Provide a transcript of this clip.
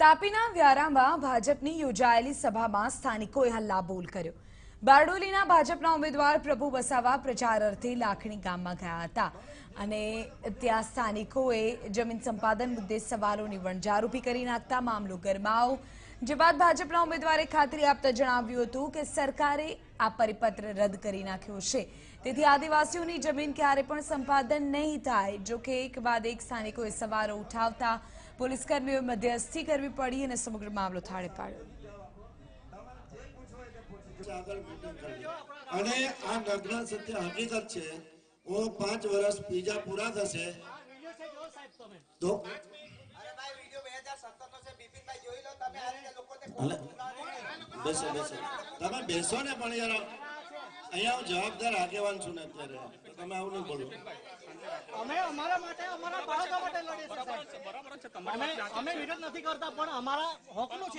તાપીના વ્યારામાં ભાજપની યોજાયેલી સભામાં સ્થાનિકોએ હલ્લાબોલ કર્યો। બારડોલીના ભાજપના ઉમેદવાર પ્રભુ વસાવા પ્રચાર અર્થે લાખણી ગામમાં ગયા હતા અને ત્યાં સ્થાનિકોએ જમીન સંપાદન મુદ્દે સવાલોની વણઝાર ઊભી કરી નાખતા મામલો ગરમાયો। જે બાદ ભાજપના ઉમેદવારે ખાતરી આપતા જણાવ્યું હતું કે સરકારે આ પરિપત્ર રદ કરી નાખ્યો છે, તેથી આદિવાસીઓની જમીન ક્યારે પણ સંપાદન નહીં થાય। જો કે એક બાદ એક સ્થાનિકોએ સવાલો ઉઠાવતા પોલીસ કર્મીઓએ મધ્યસ્થી કરવી પડી અને સમગ્ર મામલો થાળે પાડ્યો। અને આ નગ્ન સત્ય હકીકત છે। હું 5 વર્ષ બીજા પૂરા થશે તો બેસો તમે બેસો ને, પણ યાર અહીંયા હું જવાબદાર આગેવાન છું ને, અત્યારે તમે આવું નહીં બોલો। અમે અમારા માટે અમારા બાળકો માટે લડીએ છીએ, બરાબર છે? અમે વિરોધ નથી કરતા, પણ અમારા હકનું છે।